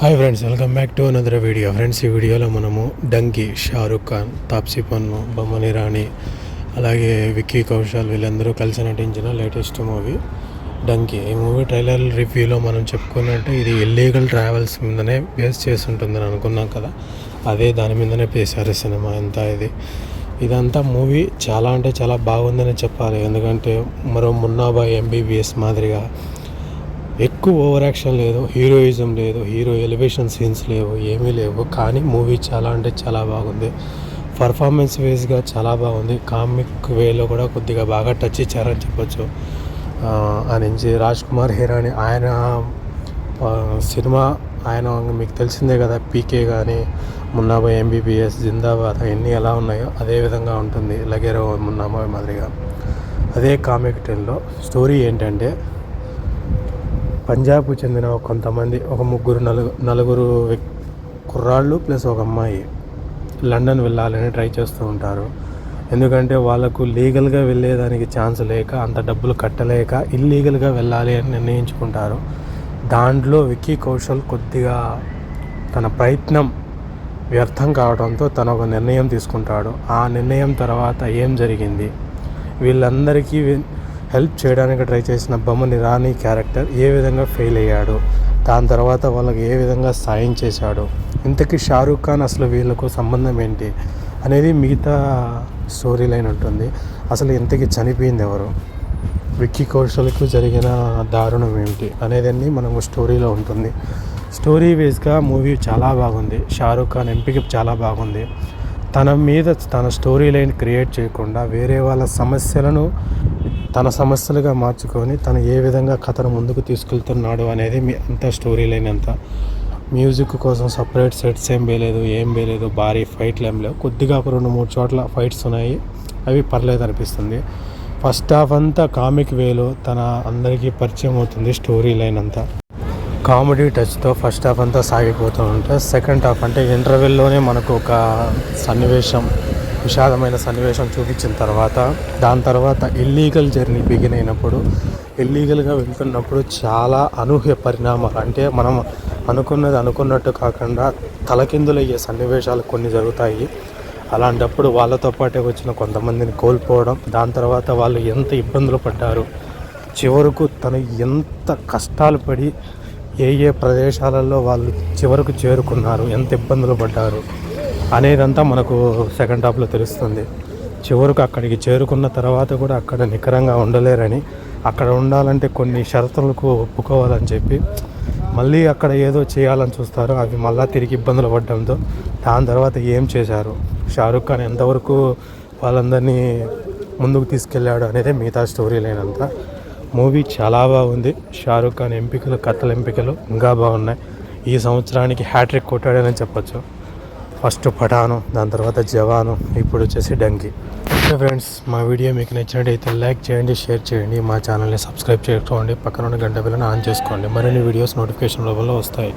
Hi friends, welcome back to another video. Friends, ఈ వీడియోలో మనము డంకీ, షారూక్ ఖాన్, తాప్సీ పన్ను, బొమ్మని రాణి, అలాగే విక్కీ కౌశల్ వీళ్ళందరూ కలిసి నటించిన లేటెస్ట్ మూవీ డంకీ. ఈ మూవీ ట్రైలర్ రివ్యూలో మనం చెప్పుకున్నట్టు ఇది ఇల్లీగల్ ట్రావెల్స్ మీదనే బేస్ చేసి ఉంటుందని అనుకున్నాం కదా. అదే దాని మీదనే పేసారు సినిమా అంతా. ఇదంతా మూవీ చాలా అంటే చాలా బాగుందని చెప్పాలి. ఎందుకంటే మరో మున్నాబాయ్ ఎంబీబీఎస్ మాదిరిగా ఎక్కువ ఓవర్ యాక్షన్ లేదు, హీరోయిజం లేదు, హీరో ఎలివేషన్ సీన్స్ లేవు, ఏమీ లేవు. కానీ మూవీ చాలా అంటే చాలా బాగుంది. పర్ఫార్మెన్స్ వేస్గా చాలా బాగుంది. కామిక్ వేలో కూడా కొద్దిగా బాగా టచ్ ఇచ్చారని చెప్పొచ్చు. ఆ నుంచి రాజ్ కుమార్ హిరాని ఆయన సినిమా ఆయన మీకు తెలిసిందే కదా. పీకే కానీ, మున్నాబాయ్ ఎంబీబీఎస్, జిందాబాద్ అవన్నీ ఎలా ఉన్నాయో అదే విధంగా ఉంటుంది. లగేరో మున్నాబాయ్ మాదిరిగా అదే కామిక్ టెన్లో. స్టోరీ ఏంటంటే పంజాబ్కు చెందిన కొంతమంది ఒక నలుగురు కుర్రాళ్ళు ప్లస్ ఒక అమ్మాయి లండన్ వెళ్ళాలని ట్రై చేస్తూ ఉంటారు. ఎందుకంటే వాళ్ళకు లీగల్గా వెళ్ళేదానికి ఛాన్స్ లేక, అంత డబ్బులు కట్టలేక ఇల్లీగల్గా వెళ్ళాలి అని నిర్ణయించుకుంటారు. దాంట్లో విక్కీ కౌశల్ కొద్దిగా తన ప్రయత్నం వ్యర్థం కావడంతో తను ఒక నిర్ణయం తీసుకుంటాడు. ఆ నిర్ణయం తర్వాత ఏం జరిగింది, వీళ్ళందరికీ హెల్ప్ చేయడానికి ట్రై చేసిన బొమ్మని రాణి క్యారెక్టర్ ఏ విధంగా ఫెయిల్ అయ్యాడు, దాని తర్వాత వాళ్ళకి ఏ విధంగా సాయం చేశాడు, ఇంతకీ షారూక్ ఖాన్ అసలు వీళ్ళకు సంబంధం ఏంటి అనేది మిగతా స్టోరీ లైన్ ఉంటుంది. అసలు ఇంతకీ చనిపోయింది ఎవరు, విక్కీ కౌశల్కు జరిగిన దారుణం ఏమిటి అనేదన్నీ మనకు స్టోరీలో ఉంటుంది. స్టోరీ వేస్గా మూవీ చాలా బాగుంది. షారూక్ ఖాన్ ఎంపిక చాలా బాగుంది. తన స్టోరీ లైన్ క్రియేట్ చేయకుండా వేరే వాళ్ళ సమస్యలను తన సమస్యలుగా మార్చుకొని తను ఏ విధంగా కథను ముందుకు తీసుకెళ్తున్నాడు అనేది అంత స్టోరీ లైన్ అంతా. మ్యూజిక్ కోసం సపరేట్ సెట్స్ ఏం వేయలేదు, భారీ ఫైట్లు ఏం లేవు. కొద్దిగా ఒక 2-3 చోట్ల ఫైట్స్ ఉన్నాయి, అవి పర్లేదు అనిపిస్తుంది. ఫస్ట్ హాఫ్ అంతా కామిక్ వేలో తన అందరికీ పరిచయం అవుతుంది. స్టోరీ లైన్ అంతా కామెడీ టచ్తో ఫస్ట్ హాఫ్ అంతా సాగిపోతూ ఉంటే, సెకండ్ హాఫ్ అంటే ఇంటర్వెల్లోనే మనకు ఒక విషాదమైన సన్నివేశం చూపించిన తర్వాత, దాని తర్వాత ఇల్లీగల్ జర్నీ బిగిన్ అయినప్పుడు, ఇల్లీగల్గా వెళ్తున్నప్పుడు చాలా అనూహ్య పరిణామాలు, అంటే మనం అనుకున్నట్టు కాకుండా తలకిందులయ్యే సన్నివేశాలు కొన్ని జరుగుతాయి. అలాంటప్పుడు వాళ్ళతో పాటే వచ్చిన కొంతమందిని కోల్పోవడం, దాని తర్వాత వాళ్ళు ఎంత ఇబ్బందులు పడ్డారు, చివరకు తను ఎంత కష్టాలు పడి ఏ ప్రదేశాలలో వాళ్ళు చివరకు చేరుకున్నారు, ఎంత ఇబ్బందులు పడ్డారు అనేదంతా మనకు సెకండ్ హాఫ్లో తెలుస్తుంది. చివరకు అక్కడికి చేరుకున్న తర్వాత కూడా అక్కడ నికరంగా ఉండలేరని, అక్కడ ఉండాలంటే కొన్ని షరతులకు ఒప్పుకోవాలని చెప్పి మళ్ళీ అక్కడ ఏదో చేయాలని చూస్తారు. అవి మళ్ళీ తిరిగి ఇబ్బందులు పడడంతో దాని తర్వాత ఏం చేశారు, షారూక్ ఖాన్ ఎంతవరకు వాళ్ళందరినీ ముందుకు తీసుకెళ్ళాడు అనేది మిగతా స్టోరీ లైన్ అంతా. మూవీ చాలా బాగుంది. షారూక్ ఖాన్ కథల ఎంపికలు ఇంకా బాగున్నాయి. ఈ సంవత్సరానికి హ్యాట్రిక్ కొట్టాడని చెప్పొచ్చు. ఫస్ట్ పఠాను, దాని తర్వాత జవాను, ఇప్పుడు వచ్చేసి డంకీ. ఓకే ఫ్రెండ్స్, మా వీడియో మీకు నచ్చినట్టయితే లైక్ చేయండి, షేర్ చేయండి, మా ఛానల్ని సబ్స్క్రైబ్ చేసుకోండి, పక్కన ఉన్న గంట బిల్లను ఆన్ చేసుకోండి. మరిన్ని వీడియోస్ నోటిఫికేషన్ రూపంలో వస్తాయి.